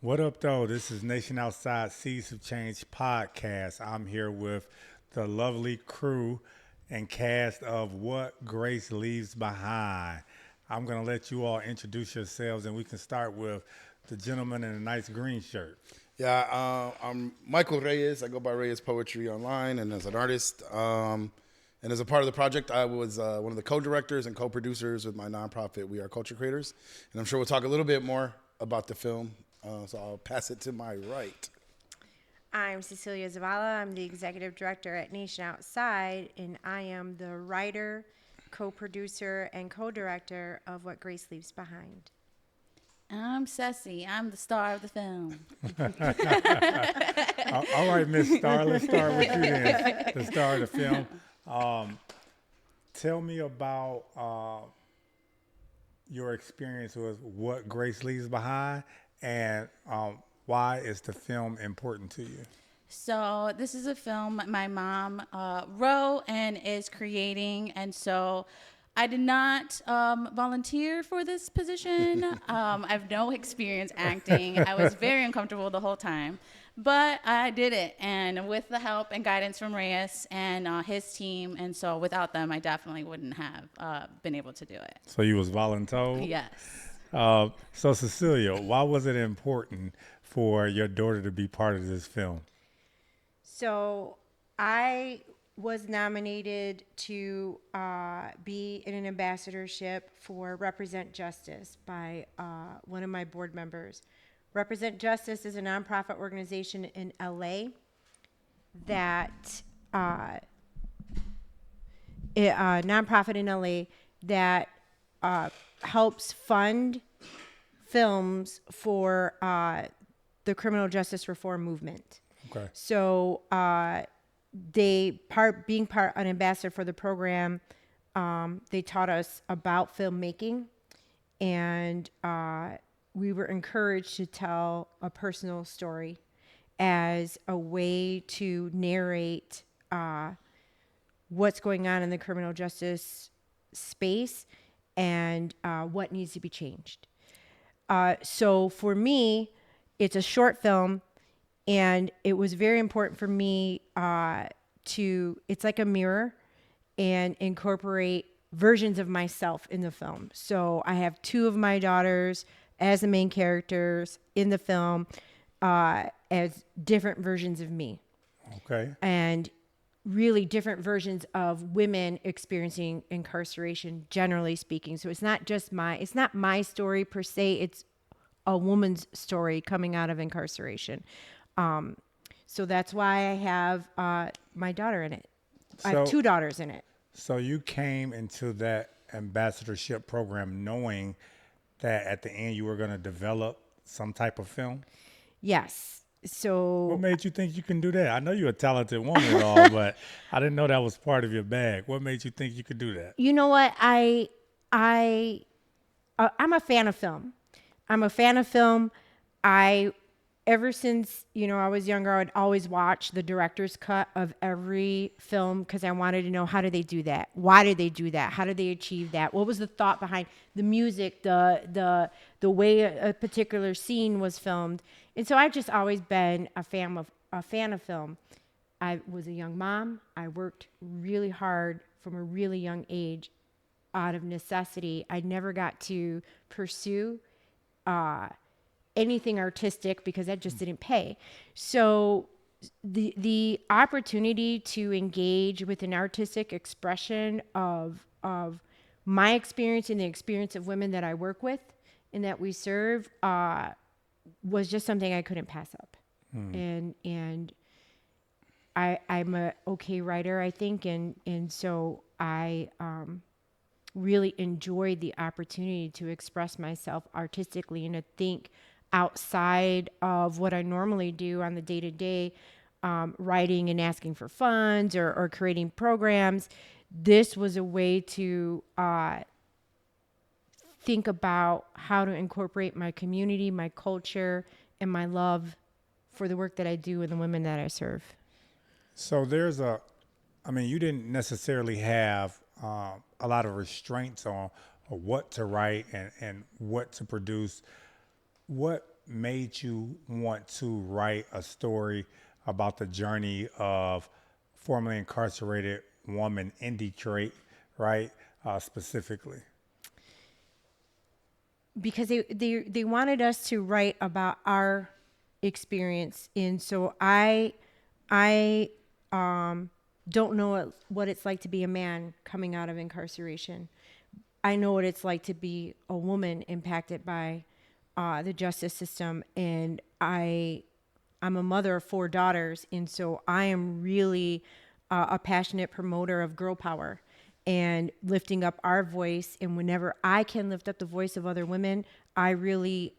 What up, though? This is Nation Outside Seeds of Change podcast. I'm here with the lovely crew and cast of What Grace Leaves Behind. I'm going to let you all introduce yourselves, and we can start with the gentleman in a nice green shirt. Yeah, I'm Michael Reyes. I go by Reyes Poetry online and as an artist. And as a part of the project, I was one of the co-directors and co-producers with my nonprofit, We Are Culture Creators. And I'm sure we'll talk a little bit more about the film. So I'll pass it to my right. I'm Cecilia Zavala. I'm the executive director at Nation Outside, and I am the writer, co-producer, and co-director of What Grace Leaves Behind. I'm Ceci. I'm the star of the film. All right, Miss Star, let's start with you then, the star of the film. Tell me about your experience with What Grace Leaves Behind and why is the film important to you? So this is a film my mom wrote and is creating, and so I did not volunteer for this position. I have no experience acting. I was very uncomfortable the whole time, but I did it, and with the help and guidance from Reyes and his team, and so without them, I definitely wouldn't have been able to do it. So you was voluntold? Yes. So Cecilia, why was it important for your daughter to be part of this film? So I was nominated to be in an ambassadorship for Represent Justice by one of my board members. Represent Justice is a nonprofit organization in LA that nonprofit in LA that helps fund films for the criminal justice reform movement. Okay. So being an ambassador for the program, they taught us about filmmaking, and we were encouraged to tell a personal story as a way to narrate what's going on in the criminal justice space and what needs to be changed. So for me, it's a short film, and it was very important for me it's like a mirror and incorporate versions of myself in the film. So I have two of my daughters as the main characters in the film as different versions of me. Okay. And really different versions of women experiencing incarceration, generally speaking. So it's not my story per se. It's a woman's story coming out of incarceration. So that's why I have my daughter in it. I have two daughters in it. So you came into that ambassadorship program knowing that at the end you were going to develop some type of film? Yes. So What made you think you can do that? I know you're a talented woman and all, but I didn't know that was part of your bag. What made you think you could do that? you know what? I'm a fan of film. Ever since, I was younger, I would always watch the director's cut of every film because I wanted to know, how did they do that? Why did they do that? How did they achieve that? What was the thought behind the music, the way a particular scene was filmed? And so I've just always been a fan of film. I was a young mom. I worked really hard from a really young age out of necessity. I never got to pursue anything artistic because that just didn't pay. So the opportunity to engage with an artistic expression of my experience and the experience of women that I work with and that we serve was just something I couldn't pass up. And I'm a okay writer, I think, and so I really enjoyed the opportunity to express myself artistically and to think outside of what I normally do on the day-to-day, writing and asking for funds or creating programs. This was a way to think about how to incorporate my community, my culture, and my love for the work that I do and the women that I serve. So you didn't necessarily have a lot of restraints on what to write and what to produce. What made you want to write a story about the journey of formerly incarcerated woman in Detroit, right? Specifically. Because they wanted us to write about our experience. And so I don't know what it's like to be a man coming out of incarceration. I know what it's like to be a woman impacted by the justice system, and I'm a mother of 4 daughters, and so I am really a passionate promoter of girl power and lifting up our voice. And whenever I can lift up the voice of other women, I really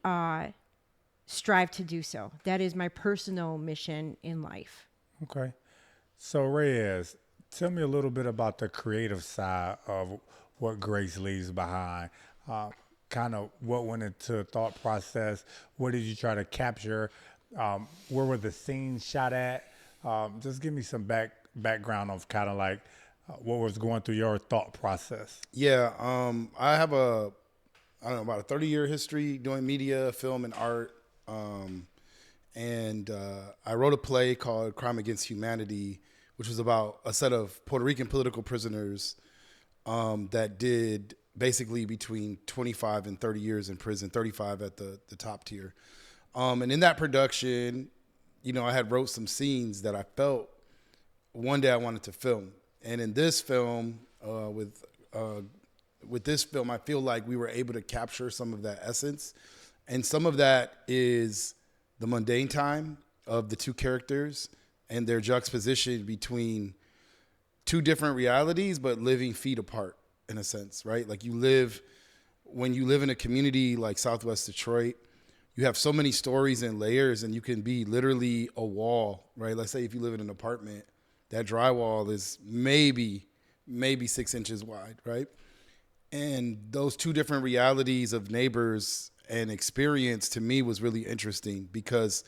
strive to do so. That is my personal mission in life. Okay. So Reyes, tell me a little bit about the creative side of what Grace leaves behind. Kind of what went into the thought process. What did you try to capture? Where were the scenes shot at? Just give me some background of kind of like what was going through your thought process. Yeah, I have I don't know, about a 30-year history doing media, film, and art. And I wrote a play called Crime Against Humanity, which was about a set of Puerto Rican political prisoners that did basically between 25 and 30 years in prison, 35 at the top tier. And in that production, I had wrote some scenes that I felt one day I wanted to film. And in this film, with this film, I feel like we were able to capture some of that essence. And some of that is the mundane time of the two characters and their juxtaposition between two different realities, but living feet apart in a sense, right? Like when you live in a community like Southwest Detroit, you have so many stories and layers, and you can be literally a wall, right? Let's say if you live in an apartment, that drywall is maybe 6 inches wide, right? And those two different realities of neighbors and experience to me was really interesting, because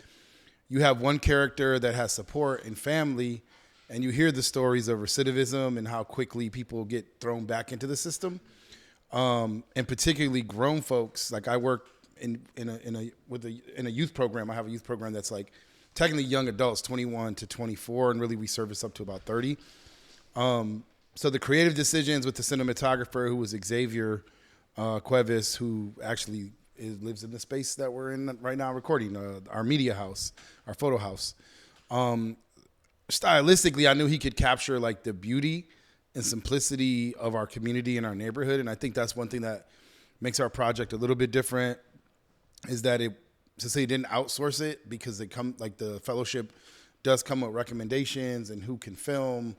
you have one character that has support and family, and you hear the stories of recidivism and how quickly people get thrown back into the system. And particularly grown folks. Like I work in a youth program. I have a youth program that's like technically young adults, 21 to 24, and really we service up to about 30. So the creative decisions with the cinematographer, who was Xavier Cuevas, who actually lives in the space that we're in right now recording, our media house, our photo house. Stylistically, I knew he could capture like the beauty and simplicity of our community and our neighborhood. And I think that's one thing that makes our project a little bit different, is that Cecilia didn't outsource it, because the fellowship does come with recommendations and who can film,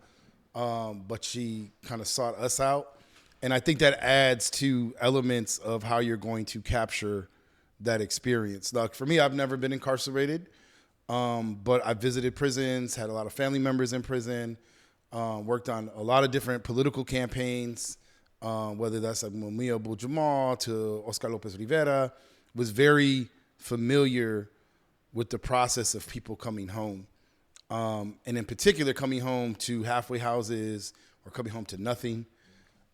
but she kind of sought us out. And I think that adds to elements of how you're going to capture that experience. Like for me, I've never been incarcerated, but I visited prisons, had a lot of family members in prison, worked on a lot of different political campaigns, whether that's like Mumia Abu-Jamal to Oscar Lopez Rivera, was very familiar with the process of people coming home. And in particular, coming home to halfway houses or coming home to nothing.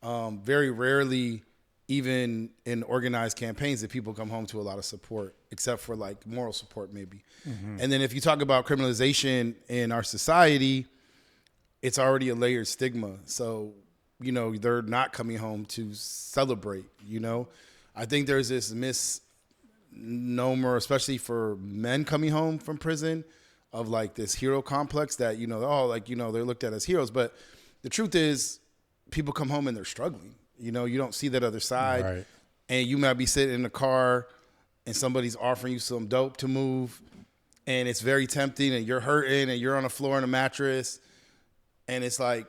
Very rarely, even in organized campaigns, that people come home to a lot of support, except for like moral support maybe. Mm-hmm. And then if you talk about criminalization in our society, it's already a layered stigma. So, they're not coming home to celebrate, I think there's this misnomer, especially for men coming home from prison, of like this hero complex that, they're looked at as heroes. But the truth is, people come home and they're struggling. You don't see that other side. Right. And you might be sitting in a car and somebody's offering you some dope to move, and it's very tempting, and you're hurting and you're on the floor in a mattress. And it's like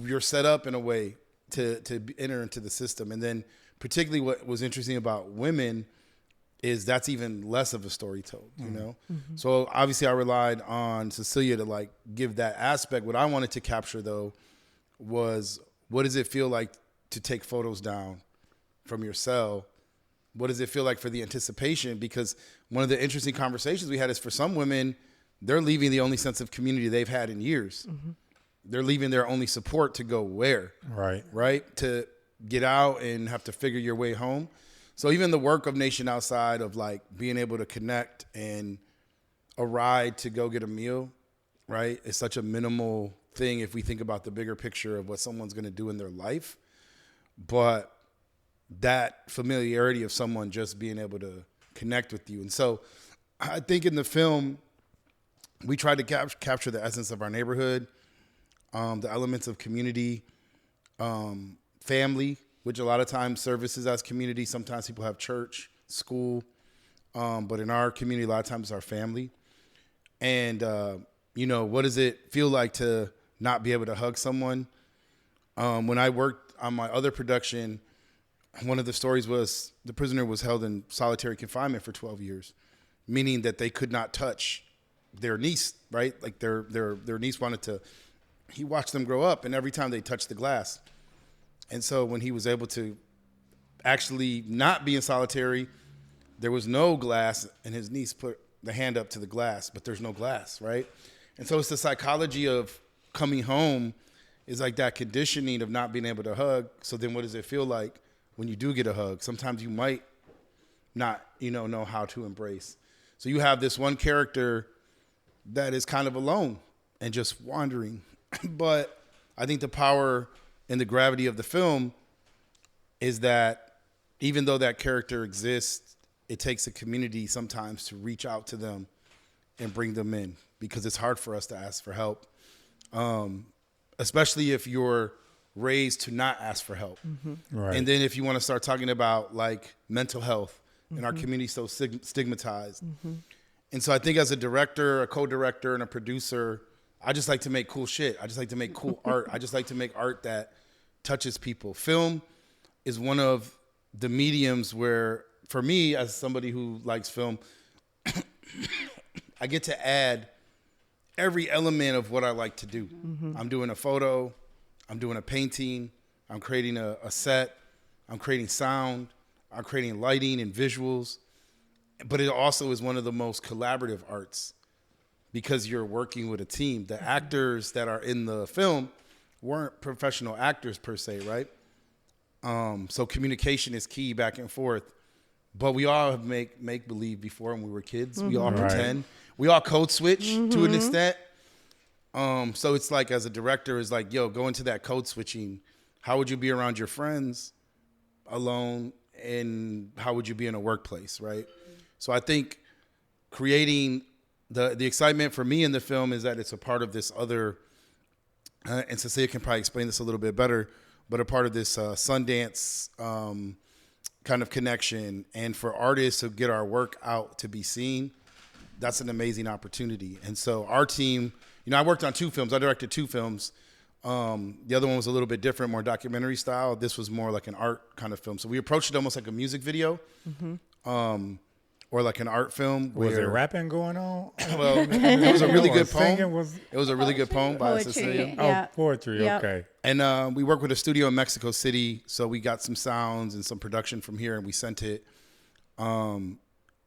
you're set up in a way to enter into the system. And then particularly what was interesting about women is that's even less of a story told, Mm-hmm. So obviously I relied on Cecilia to like give that aspect. What I wanted to capture though was, what does it feel like to take photos down from your cell? What does it feel like for the anticipation? Because one of the interesting conversations we had is, for some women, they're leaving the only sense of community they've had in years. Mm-hmm. They're leaving their only support to go where? Right. Right? To get out and have to figure your way home. So even the work of Nation Outside, of like being able to connect and a ride to go get a meal, right, is such a minimal thing if we think about the bigger picture of what someone's going to do in their life. But that familiarity of someone just being able to connect with you. And so I think in the film, we tried to capture the essence of our neighborhood, the elements of community, family, which a lot of times services as community. Sometimes people have church, school, but in our community, a lot of times it's our family. And, what does it feel like to not be able to hug someone? When I worked on my other production, one of the stories was the prisoner was held in solitary confinement for 12 years, meaning that they could not touch their niece, right? Like their niece wanted to, he watched them grow up, and every time they touched the glass. And so when he was able to actually not be in solitary, there was no glass, and his niece put the hand up to the glass, but there's no glass, right? And so it's the psychology of coming home is like that conditioning of not being able to hug. So then what does it feel like when you do get a hug? Sometimes you might not, know how to embrace. So you have this one character that is kind of alone and just wandering. But I think the power and the gravity of the film is that even though that character exists, it takes a community sometimes to reach out to them and bring them in, because it's hard for us to ask for help, especially if you're raised to not ask for help. Right. And then if you want to start talking about like mental health, and our community is so stigmatized. And so I think as a director, a co-director, and a producer, I just like to make cool shit. I just like to make cool art. I just like to make art that touches people. Film is one of the mediums where, for me, as somebody who likes film, I get to add every element of what I like to do. I'm doing a photo, I'm doing a painting, I'm creating a set, I'm creating sound, I'm creating lighting and visuals. But it also is one of the most collaborative arts because you're working with a team. The actors that are in the film weren't professional actors per se, right? So communication is key back and forth. But we all have make believe before when we were kids. We all pretend. We all code switch to an extent. So it's like, as a director, is like, yo, go into that code switching. How would you be around your friends alone, and how would you be in a workplace, right? So I think creating the excitement for me in the film is that it's a part of this other, and Cecilia can probably explain this a little bit better, but a part of this Sundance kind of connection. And for artists to get our work out to be seen, that's an amazing opportunity. And so our team, I worked on 2 films. I directed 2 films. The other one was a little bit different, more documentary style. This was more like an art kind of film. So we approached it almost like a music video, or like an art film. Was there rapping going on? Well, it was a really good poem. Singing It was a really good poem by Poetry. Cecilia. Yeah. Oh, poetry. Yep. Okay. And we worked with a studio in Mexico City, so we got some sounds and some production from here, and we sent it.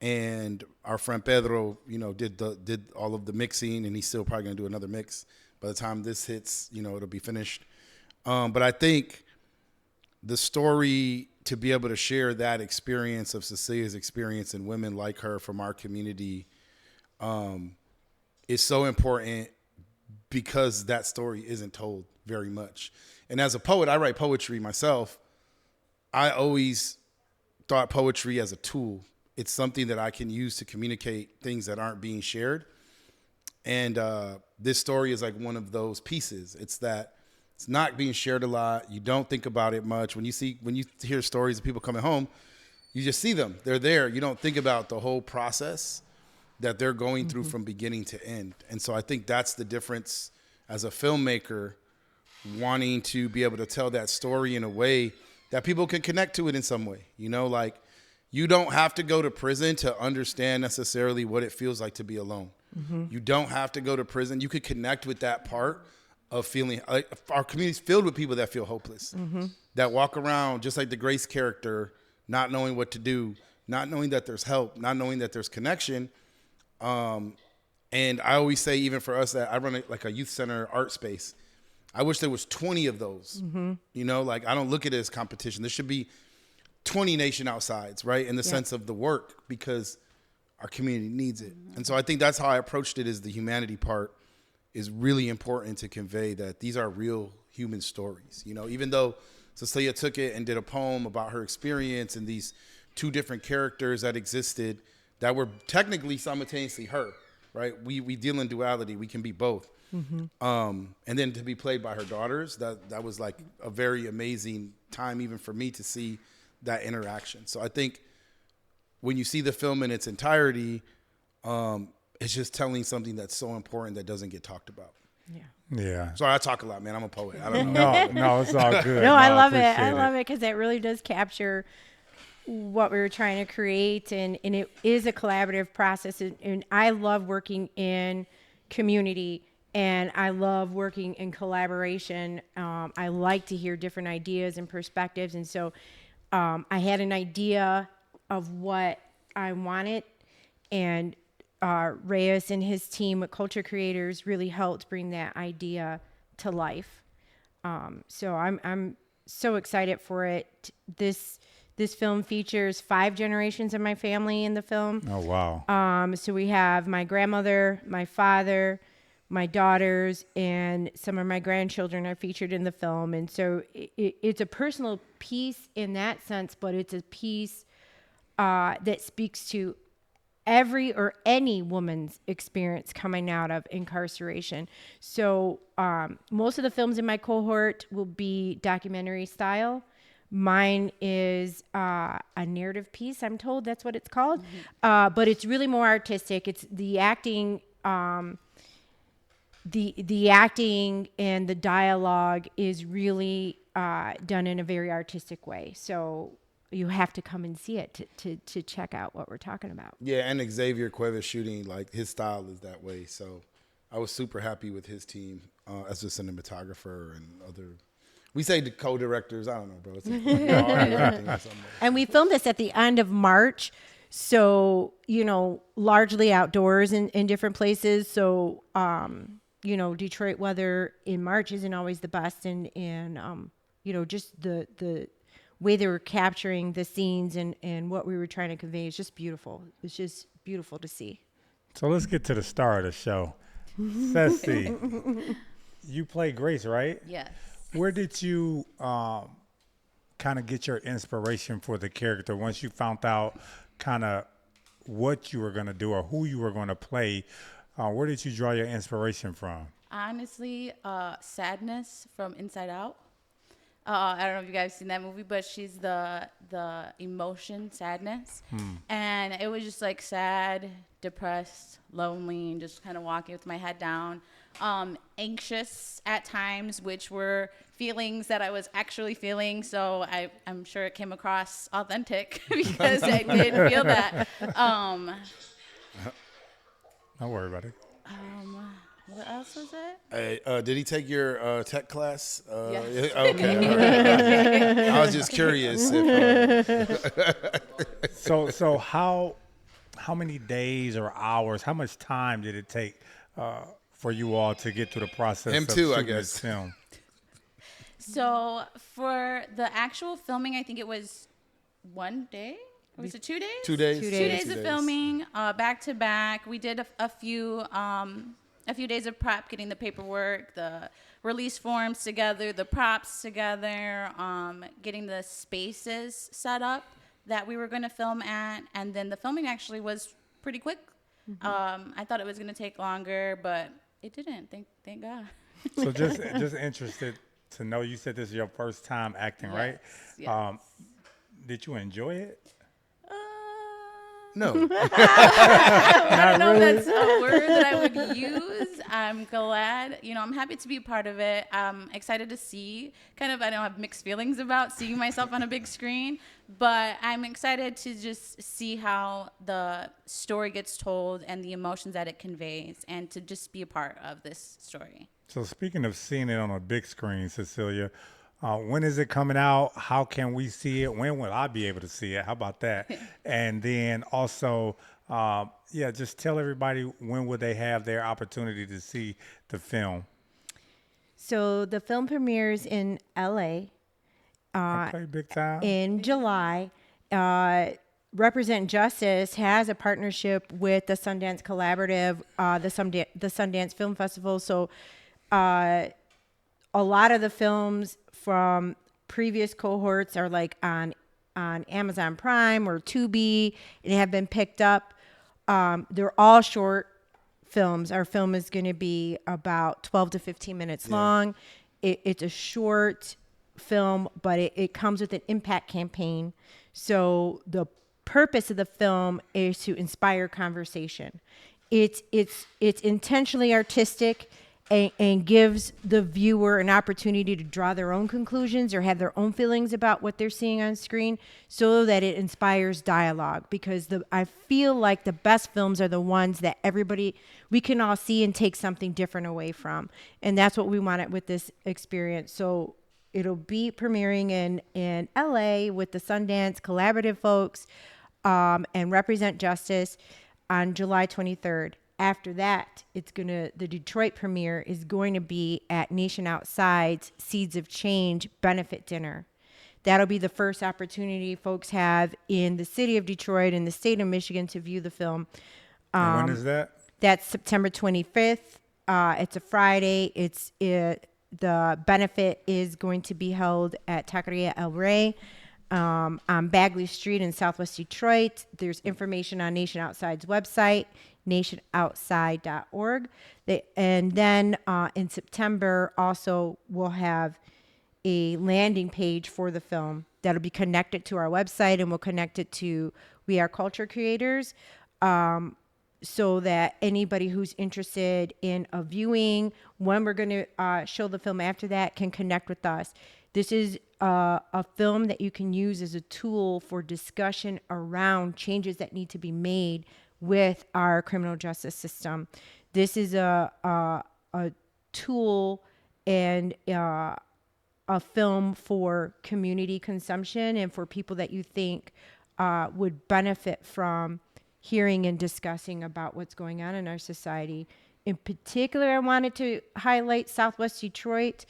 And our friend Pedro, did all of the mixing, and he's still probably gonna do another mix. By the time this hits, it'll be finished. But I think the story, to be able to share that experience of Cecilia's experience and women like her from our community, is so important because that story isn't told very much. And as a poet, I write poetry myself. I always thought poetry as a tool. It's something that I can use to communicate things that aren't being shared. And this story is like one of those pieces. It's that it's not being shared a lot. You don't think about it much. When you hear stories of people coming home, you just see them. They're there. You don't think about the whole process that they're going through from beginning to end. And so I think that's the difference as a filmmaker, wanting to be able to tell that story in a way that people can connect to it in some way. Like, you don't have to go to prison to understand necessarily what it feels like to be alone. You don't have to go to prison. You could connect with that part of feeling like our community's filled with people that feel hopeless, that walk around just like the Grace character, not knowing what to do, not knowing that there's help, not knowing that there's connection. And I always say, even for us, that I run like a youth center art space. I wish there was 20 of those. Like, I don't look at it as competition. There should be 20 nation outsides, right? In the Yeah. sense of the work, because our community needs it. And so I think that's how I approached it, is the humanity part is really important to convey that these are real human stories. You know, even though Cecilia took it and did a poem about her experience and these two different characters that existed that were technically simultaneously her, right? We deal in duality. We can be both. And then to be played by her daughters, that was like a very amazing time even for me to see that interaction. So I think when you see the film in its entirety, it's just telling something that's so important that doesn't get talked about. Yeah. Yeah. Sorry, I talk a lot, man. I'm a poet. I don't know. No, it's all good. No, I love it. I appreciate love it because it really does capture what we were trying to create, and it is a collaborative process. And I love working in community, and I love working in collaboration. I like to hear different ideas and perspectives, and so I had an idea of what I wanted, and Reyes and his team with Culture Creators really helped bring that idea to life. So I'm so excited for it. This film features 5 generations of my family in the film. Oh, wow. So we have my grandmother, my father, my daughters, and some of my grandchildren are featured in the film. And so it's a personal piece in that sense, but it's a piece that speaks to every or any woman's experience coming out of incarceration. So most of the films in my cohort will be documentary style. Mine is a narrative piece, I'm told that's what it's called. But it's really more artistic. It's the acting, the acting and the dialogue is really done in a very artistic way. So you have to come and see it to check out what we're talking about. Yeah, and Xavier Cuevas shooting, like his style is that way. So I was super happy with his team as a cinematographer and other. We say the co-directors. I don't know, bro. It's or something. And we filmed this at the end of March. So, largely outdoors in different places. So, Detroit weather in March isn't always the best. And just the way they were capturing the scenes and what we were trying to convey is just beautiful. It's just beautiful to see. So let's get to the star of the show. Ceci, you play Grace, right? Yes. Where did you kind of get your inspiration for the character once you found out kind of what you were going to do or who you were going to play? Where did you draw your inspiration from? Honestly, Sadness from Inside Out. I don't know if you guys seen that movie, but she's the emotion Sadness. And it was just like sad, depressed, lonely, and just kind of walking with my head down. Anxious at times, which were feelings that I was actually feeling. So I'm sure it came across authentic because I did feel that. Don't worry about it. What else was it? Hey, did he take your tech class? Yes. Okay. All right. I was just curious. So how many days or hours, how much time did it take for you all to get through the process Him of too, I shooting guess. this film? So for the actual filming, I think it was 1 day. Or was it 2 days? 2 days. 2 2 days. days of filming, back to back. We did a few days of prep, getting the paperwork, the release forms together, the props together, getting the spaces set up that we were going to film at, and then the filming actually was pretty quick. I thought it was going to take longer, but it didn't. Thank God. So just interested to know, you said this is your first time acting, right? Yes. Did you enjoy it? No. I don't know if that's a word that I would use. I'm glad, I'm happy to be a part of it. I'm excited to see, I don't have mixed feelings about seeing myself on a big screen, but I'm excited to just see how the story gets told and the emotions that it conveys, and to just be a part of this story. So speaking of seeing it on a big screen, Cecilia, when is it coming out? How can we see it? When will I be able to see it? How about that? And then also, just tell everybody, when will they have their opportunity to see the film? So the film premieres in LA Okay, big time. in July. Represent Justice has a partnership with the Sundance Collaborative, the Sundance Film Festival. So a lot of the films from previous cohorts are like on Amazon Prime or Tubi and have been picked up. They're all short films. Our film is going to be about 12 to 15 minutes long. It's a short film, but it comes with an impact campaign. So the purpose of the film is to inspire conversation. It's intentionally artistic and gives the viewer an opportunity to draw their own conclusions or have their own feelings about what they're seeing on screen, so that it inspires dialogue. Because I feel like the best films are the ones that we can all see and take something different away from. And that's what we wanted with this experience. So it'll be premiering in LA with the Sundance Collaborative folks, and Represent Justice on July 23rd. After that, the Detroit premiere is going to be at Nation Outside's Seeds of Change benefit dinner. That'll be the first opportunity folks have in the city of Detroit and the state of Michigan to view the film. And when is that? That's September 25th. It's a Friday. The benefit is going to be held at Taqueria El Rey, on Bagley Street in Southwest Detroit. There's information on Nation Outside's website, nationoutside.org. And then in September, also, we'll have a landing page for the film that'll be connected to our website, and we'll connect it to We Are Culture Creators, so that anybody who's interested in a viewing, when we're going to show the film after that, can connect with us. This is a film that you can use as a tool for discussion around changes that need to be made with our criminal justice system. This is a tool and a film for community consumption and for people that you think would benefit from hearing and discussing about what's going on in our society. In particular, I wanted to highlight Southwest Detroit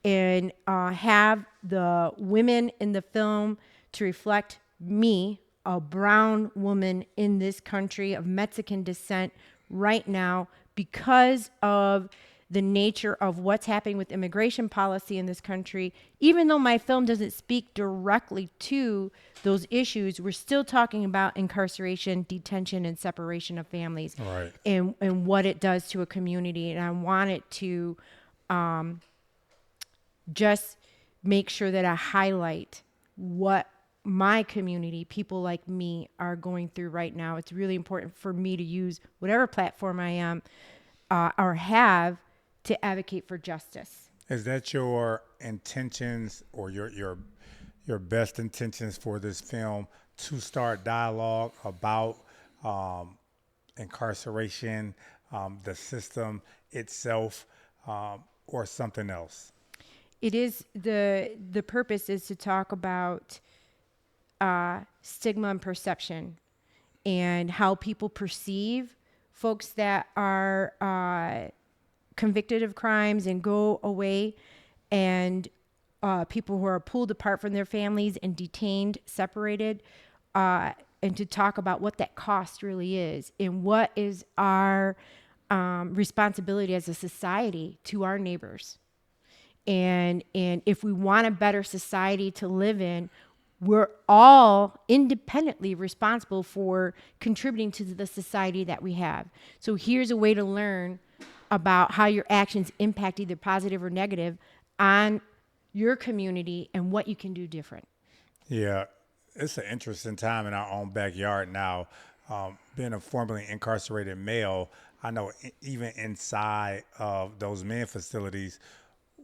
and have the women in the film to reflect me, a brown woman in this country of Mexican descent right now, because of the nature of what's happening with immigration policy in this country. Even though my film doesn't speak directly to those issues, we're still talking about incarceration, detention, and separation of families, Right. and what it does to a community. And I wanted to just make sure that I highlight what my community, people like me, are going through right now. It's really important for me to use whatever platform I am or have to advocate for justice. Is that your intentions or your best intentions for this film, to start dialogue about incarceration, the system itself, or something else? It is the purpose is to talk about stigma and perception, and how people perceive folks that are convicted of crimes and go away, and people who are pulled apart from their families and detained, separated, and to talk about what that cost really is and what is our responsibility as a society to our neighbors. And if we want a better society to live in, we're all independently responsible for contributing to the society that we have. So here's a way to learn about how your actions impact either positive or negative on your community and what you can do different. Yeah, it's an interesting time in our own backyard now. Being a formerly incarcerated male, I know even inside of those men facilities,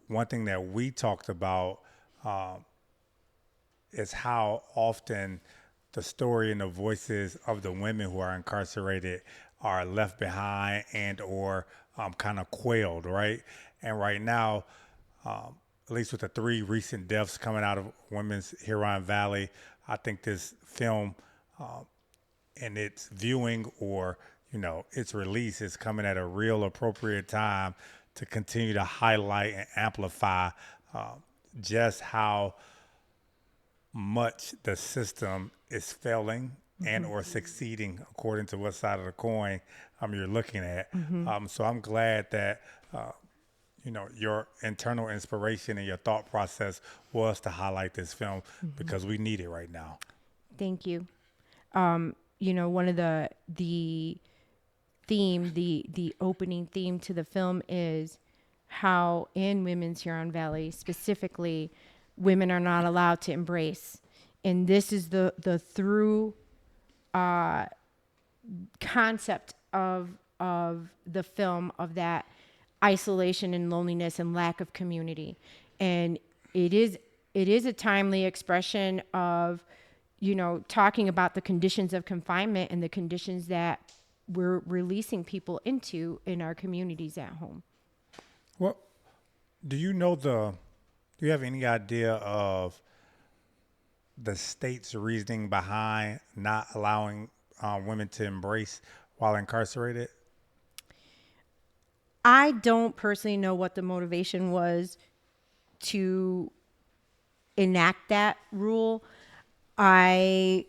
one thing that we talked about is how often the story and the voices of the women who are incarcerated are left behind and or kind of quailed, right? And right now, at least with the 3 recent deaths coming out of Women's Huron Valley, I think this film and its viewing or, its release is coming at a real appropriate time to continue to highlight and amplify just how much the system is failing and or succeeding according to what side of the coin you're looking at. So I'm glad that your internal inspiration and your thought process was to highlight this film because we need it right now. Thank you. One of the theme, the opening theme to the film is how in Women's Huron Valley specifically, women are not allowed to embrace. And this is the through concept of the film, of that isolation and loneliness and lack of community. And it is a timely expression of, talking about the conditions of confinement and the conditions that we're releasing people into in our communities at home. Well, do you have any idea of the state's reasoning behind not allowing women to embrace while incarcerated? I don't personally know what the motivation was to enact that rule. I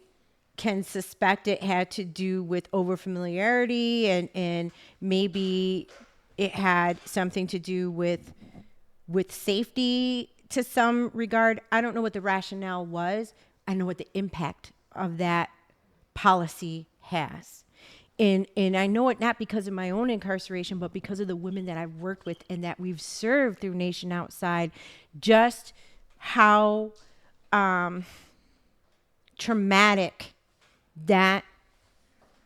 can suspect it had to do with overfamiliarity and maybe it had something to do with safety to some regard. I don't know what the rationale was. I know what the impact of that policy has. And I know it not because of my own incarceration, but because of the women that I've worked with and that we've served through Nation Outside, just how traumatic that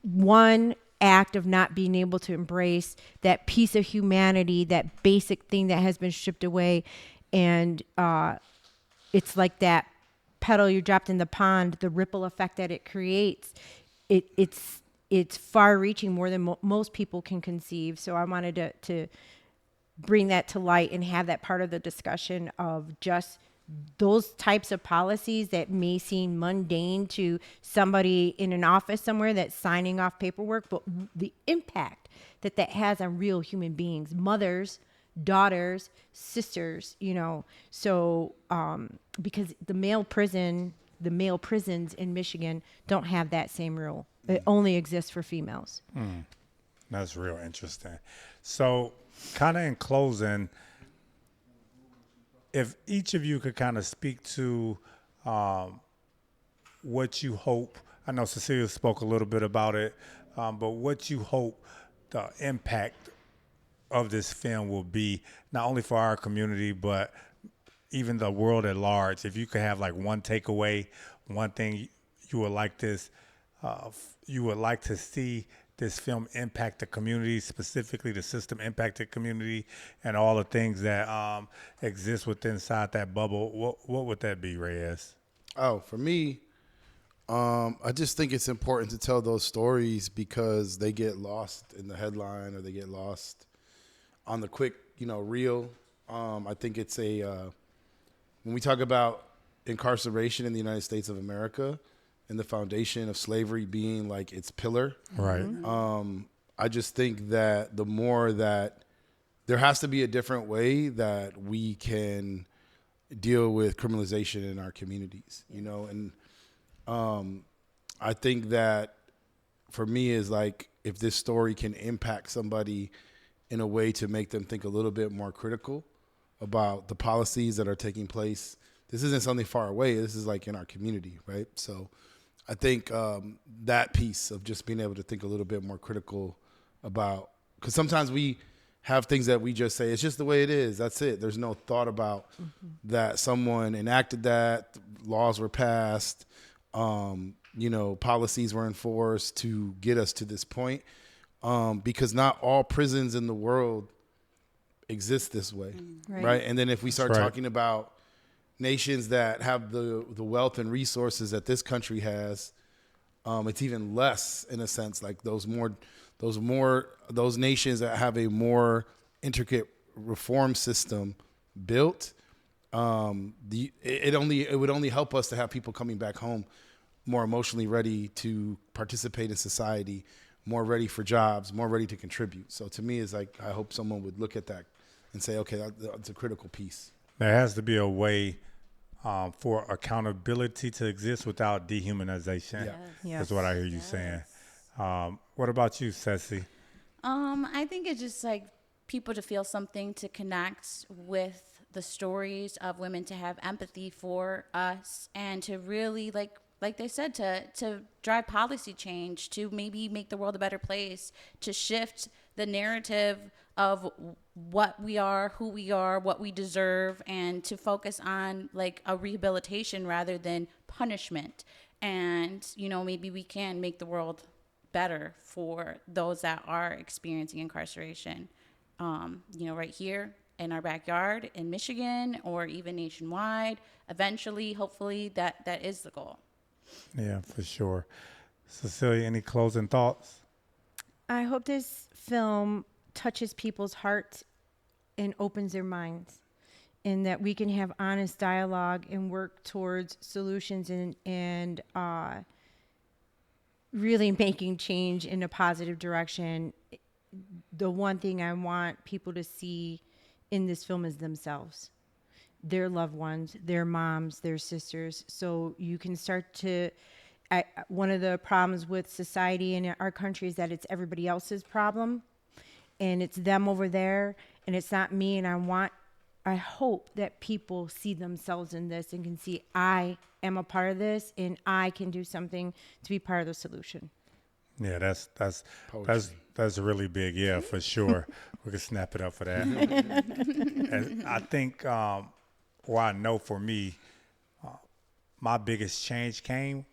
one act of not being able to embrace that piece of humanity, that basic thing that has been stripped away. And it's like that petal you dropped in the pond, the ripple effect that it creates. It's far-reaching, more than most people can conceive. So I wanted to bring that to light and have that part of the discussion of just those types of policies that may seem mundane to somebody in an office somewhere that's signing off paperwork, but the impact that has on real human beings, mothers, daughters, sisters, So because the male prisons in Michigan don't have that same rule. It only exists for females. That's real interesting. So kind of in closing, if each of you could kind of speak to what you hope, I know Cecilia spoke a little bit about it, but what you hope the impact of this film will be, not only for our community, but even the world at large. If you could have like one takeaway, one thing you would like to see this film impact the community, specifically the system impact the community, and all the things that exist within inside that bubble, what would that be, Reyes? Oh, for me, I just think it's important to tell those stories because they get lost in the headline or they get lost on the quick, reel. I think it's when we talk about incarceration in the United States of America and the foundation of slavery being like its pillar. Right. I just think that the more that there has to be a different way that we can deal with criminalization in our communities, and I think that for me is like, if this story can impact somebody in a way to make them think a little bit more critical about the policies that are taking place. This isn't something far away. This is like in our community, right? So I think that piece of just being able to think a little bit more critical about, because sometimes we have things that we just say, it's just the way it is. That's it. There's no thought about that someone enacted that, laws were passed, policies were enforced to get us to this point. Because not all prisons in the world exist this way, right? And then if we start talking about nations that have the wealth and resources that this country has, it's even less in a sense. Like those nations that have a more intricate reform system built, it would only help us to have people coming back home more emotionally ready to participate in society, more ready for jobs, more ready to contribute. So to me, it's like, I hope someone would look at that and say, okay, that's a critical piece. There has to be a way for accountability to exist without dehumanization. Yeah. That's what I hear you saying. What about you, Ceci? I think it's just like people to feel something, to connect with the stories of women, to have empathy for us, and to really like they said, to drive policy change, to maybe make the world a better place, to shift the narrative of what we are, who we are, what we deserve, and to focus on like a rehabilitation rather than punishment. And maybe we can make the world better for those that are experiencing incarceration. Right here in our backyard in Michigan, or even nationwide. Eventually, hopefully, that is the goal. Yeah, for sure. Cecilia, any closing thoughts? I hope this film touches people's hearts and opens their minds, and that we can have honest dialogue and work towards solutions and really making change in a positive direction. The one thing I want people to see in this film is themselves, their loved ones, their moms, their sisters. So you can start to, one of the problems with society in our country is that it's everybody else's problem and it's them over there and it's not me. And I hope that people see themselves in this and can see I am a part of this and I can do something to be part of the solution. Yeah, that's Poetry. that's really big. Yeah, for sure. We can snap it up for that. And I think, or I know for me, my biggest change came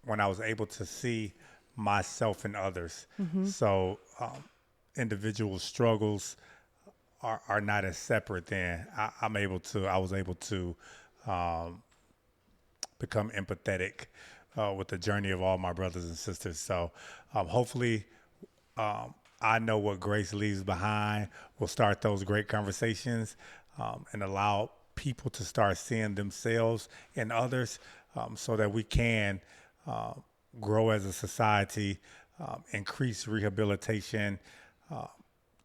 when I was able to see myself in others. So individual struggles are not as separate. Then I was able to become empathetic with the journey of all my brothers and sisters. So hopefully I know what grace leaves behind will start those great conversations and allow people to start seeing themselves in others, so that we can grow as a society, increase rehabilitation,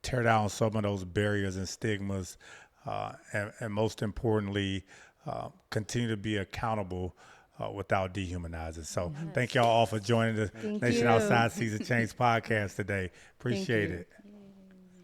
tear down some of those barriers and stigmas, and most importantly, continue to be accountable without dehumanizing. So thank y'all all for joining the Thank Nation you. Outside Season Change podcast today. Thank Appreciate you. it.